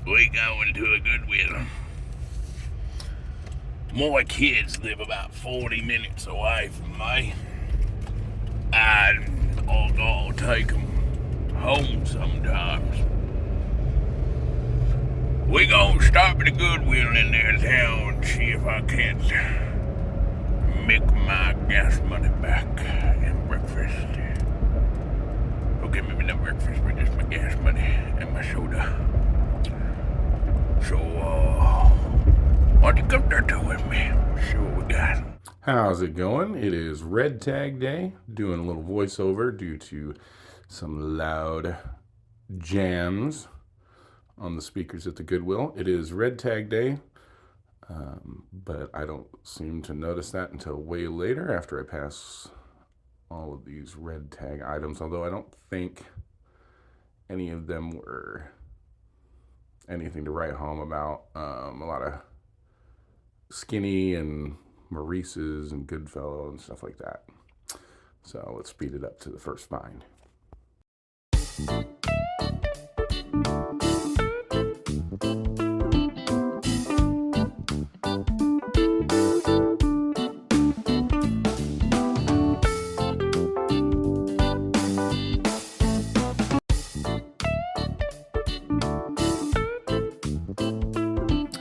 We going to a Goodwill. My kids live about 40 minutes away from me. And I gotta take them home sometimes. We gonna stop at a Goodwill in their town and see if I can't make my gas money back and breakfast. Don't give me no breakfast, but just my gas money and my soda. So, why don't you come there too with me? See what we got. How's it going? It is Red Tag Day. Doing a little voiceover due to some loud jams on the speakers at the Goodwill. It is Red Tag Day, but I don't seem to notice that until way later after I pass all of these red tag items, although I don't think any of them were anything to write home about. A lot of Skinny and Maurice's and Goodfellow and stuff like that. So let's speed it up to the first find.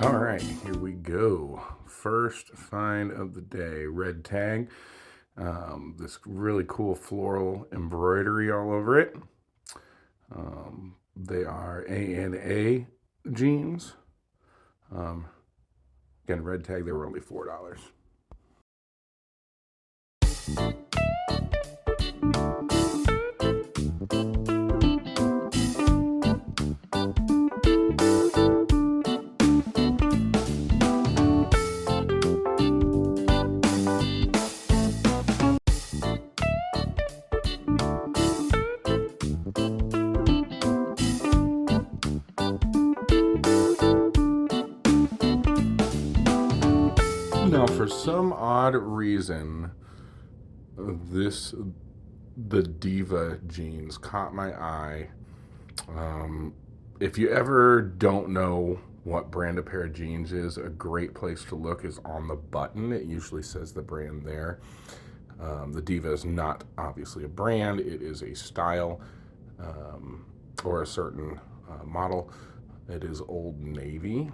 All right, here we go. First find of the day, red tag. This really cool floral embroidery all over it. They are A&A jeans. Again, red tag, they were only $4. Now, for some odd reason, the Diva jeans caught my eye. If you ever don't know what brand a pair of jeans is, a great place to look is on the button. It usually says the brand there. The Diva is not obviously a brand. It is a style or a certain model. It is Old Navy.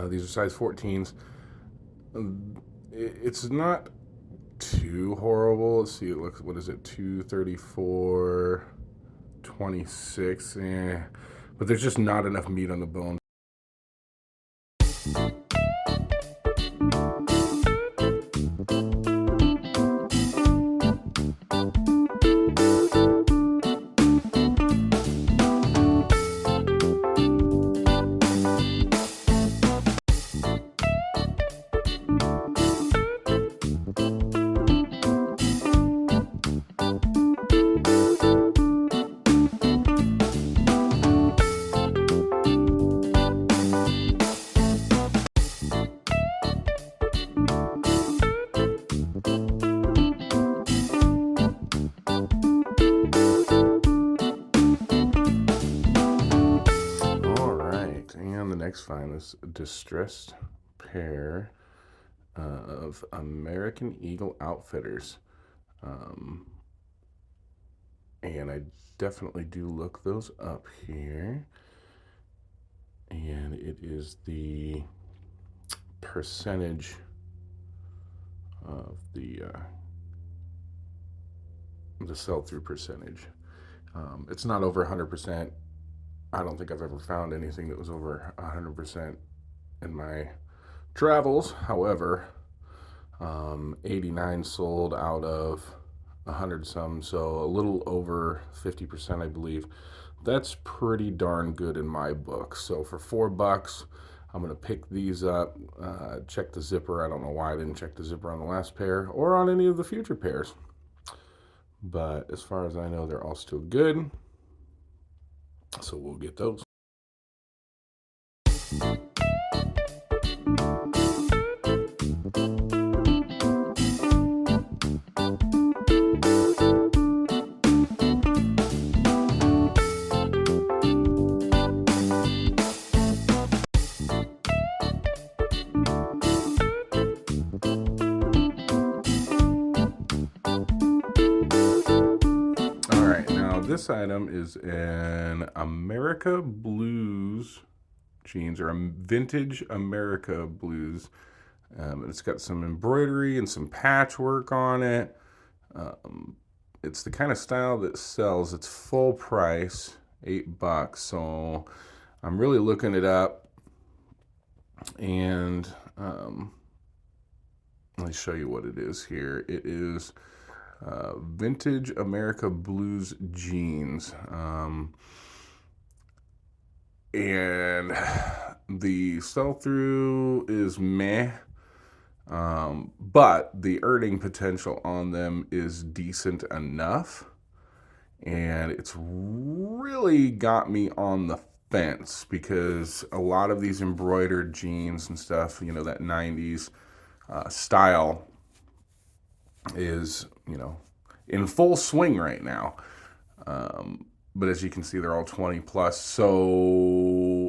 These are size 14s. It's not too horrible. Let's see, it looks, what is it, 234, 26, but there's just not enough meat on the bone. Next find is a distressed pair of American Eagle Outfitters, and I definitely do look those up here, and it is the percentage of the sell-through percentage. It's not over 100%. I don't think I've ever found anything that was over 100% in my travels. However, 89 sold out of 100 some, so a little over 50%, I believe. That's pretty darn good in my book. So for $4, I'm going to pick these up, check the zipper. I don't know why I didn't check the zipper on the last pair or on any of the future pairs. But as far as I know, they're all still good. So we'll get those. this item is an America Blues jeans, or a vintage America Blues. It's got some embroidery and some patchwork on it. It's the kind of style that sells. It's full price, $8. So I'm really looking it up, and let me show you what it is here. It is vintage America Blues jeans. And the sell-through is meh, but the earning potential on them is decent enough, and it's really got me on the fence, because a lot of these embroidered jeans and stuff, you know, that 90s style is, you know, in full swing right now. But as you can see, they're all 20 plus, so,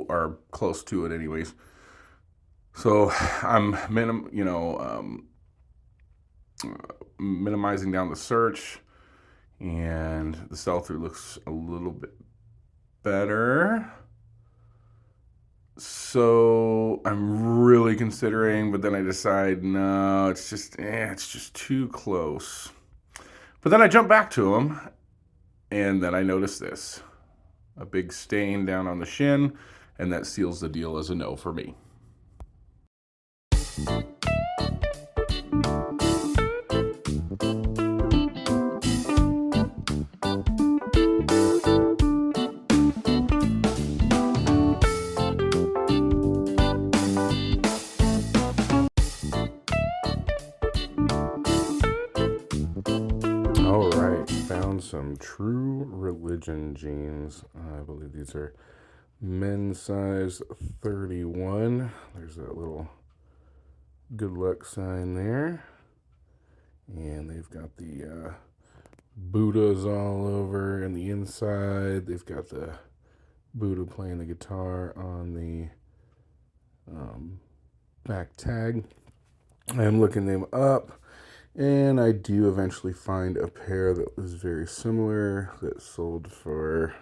or close to it anyways. So I'm minimizing down the search, and the sell-through looks a little bit better. So I'm really considering, but then I decide, no, it's just too close. But then I jump back to them, and then I notice this, a big stain down on the shin, and that seals the deal as a no for me. All right, found some True Religion jeans. I believe these are men's size 31. There's that little good luck sign there. And they've got the Buddhas all over in the inside. They've got the Buddha playing the guitar on the back tag. I'm looking them up, and I do eventually find a pair that was very similar that sold for,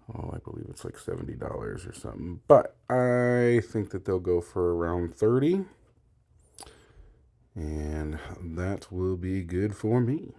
I believe it's like $70 or something. But I think that they'll go for around $30, and that will be good for me.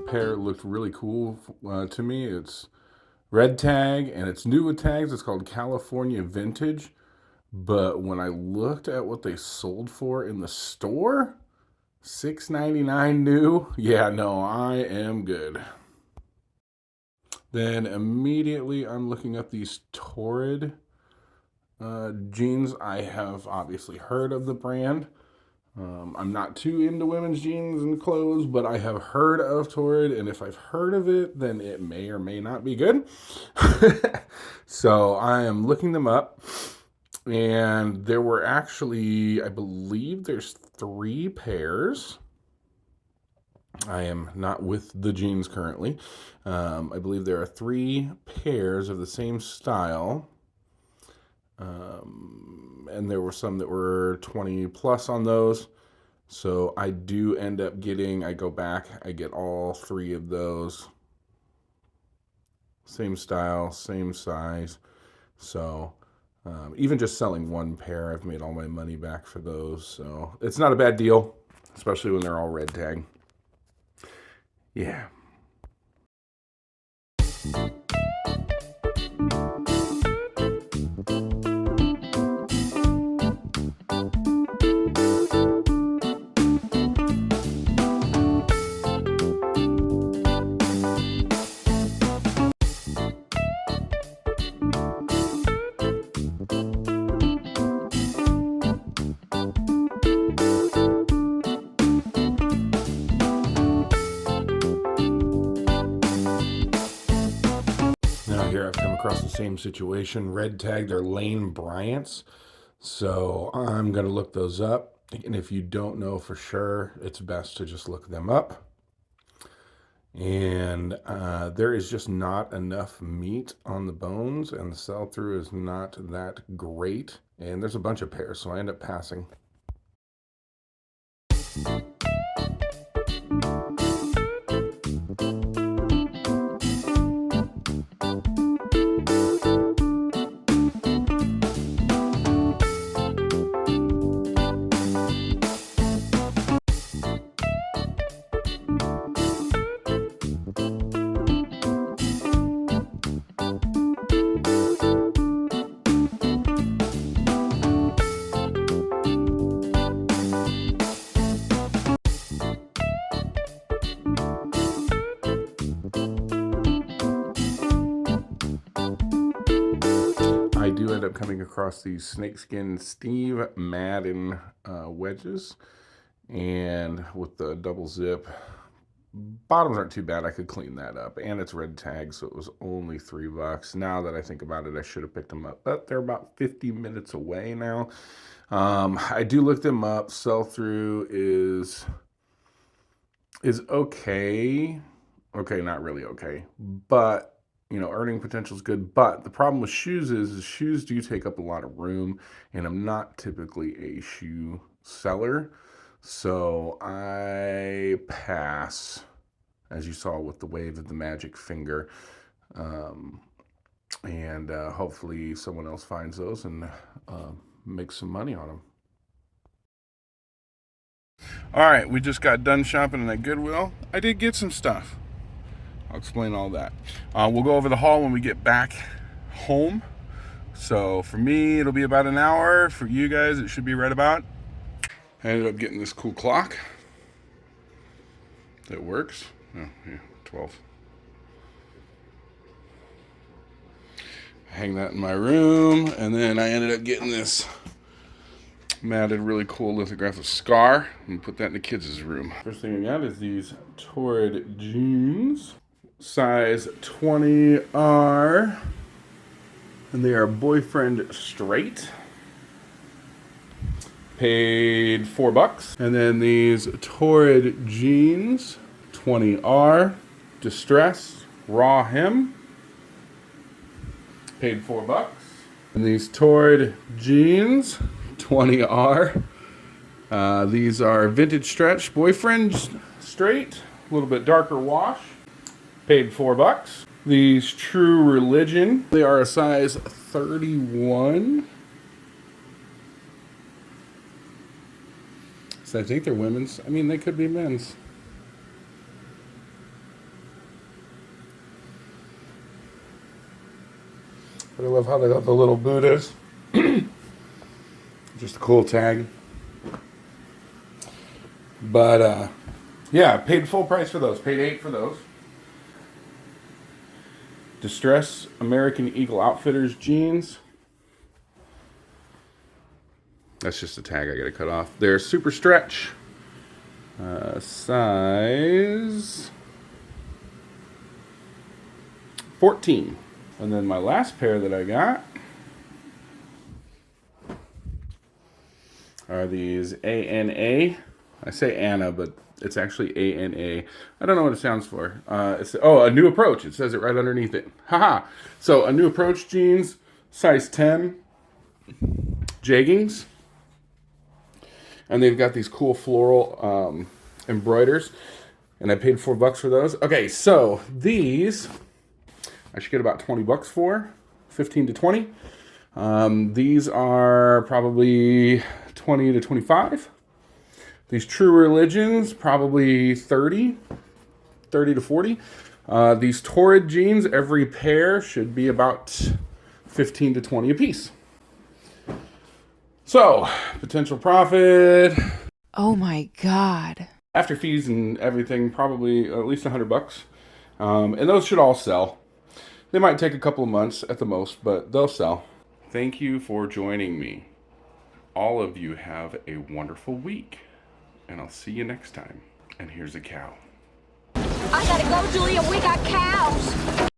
pair looked really cool to me. It's red tag and it's new with tags. It's called California Vintage. But when I looked at what they sold for in the store, $6.99 new. Yeah, no, I am good. Then immediately I'm looking up these Torrid jeans. I have obviously heard of the brand. I'm not too into women's jeans and clothes, but I have heard of Torrid, and if I've heard of it, then it may or may not be good. So I am looking them up, and there were actually, I believe there's 3 pairs. I am not with the jeans currently. I believe there are 3 pairs of the same style. And there were some that were 20 plus on those. So I do end up getting, I go back, I get all 3 of those. Same style, same size. So even just selling 1 pair, I've made all my money back for those. So it's not a bad deal, especially when they're all red tag. Yeah. Here I've come across the same situation. Red tag, they're Lane Bryant's. So I'm going to look those up. And if you don't know for sure, it's best to just look them up. And there is just not enough meat on the bones, and the sell-through is not that great. And there's a bunch of pairs, so I end up passing. I do end up coming across these snakeskin Steve Madden wedges, and with the double zip, bottoms aren't too bad. I could clean that up, and it's red tag, so it was only $3. Now that I think about it, I should have picked them up, but they're about 50 minutes away now. I do look them up. Sell-through is okay. Okay, not really okay, but you know, earning potential is good. But the problem with shoes is shoes do take up a lot of room, and I'm not typically a shoe seller, so I pass, as you saw with the wave of the magic finger. And hopefully someone else finds those and makes some money on them. All right, we just got done shopping at Goodwill. I did get some stuff. I'll explain all that. We'll go over the haul when we get back home. So for me, it'll be about an hour. For you guys, it should be right about. I ended up getting this cool clock that works. Oh, yeah, 12. Hang that in my room, and then I ended up getting this matted, really cool lithograph of Scar, and put that in the kids' room. First thing I got is these Torrid jeans. Size 20R, and they are boyfriend straight. Paid $4. And then these Torrid jeans, 20R, distress, raw hem. Paid $4. And these Torrid jeans, 20R. These are vintage stretch, boyfriend straight, a little bit darker wash. Paid $4. These True Religion, they are a size 31. So I think they're women's. I mean, they could be men's. But I love how they got the little Buddhas. Just a cool tag. But yeah, paid full price for those. Paid $8 for those. Distress American Eagle Outfitters jeans. That's just a tag I gotta cut off. They're super stretch. Size 14. And then my last pair that I got are these ANA. I say Anna, but it's actually ANA. I don't know what it stands for. A new approach. It says it right underneath it. Haha. So a new approach jeans, size 10, jeggings. And they've got these cool floral embroiders. And I paid $4 for those. Okay, so these I should get about $20 for, 15 to 20. These are probably 20 to 25. These True Religions, probably 30 to 40. These Torrid jeans, every pair should be about 15 to 20 a piece. So, potential profit. Oh my God. After fees and everything, probably at least $100. And those should all sell. They might take a couple of months at the most, but they'll sell. Thank you for joining me. All of you have a wonderful week. And I'll see you next time. And here's a cow. I gotta go, Julia. We got cows.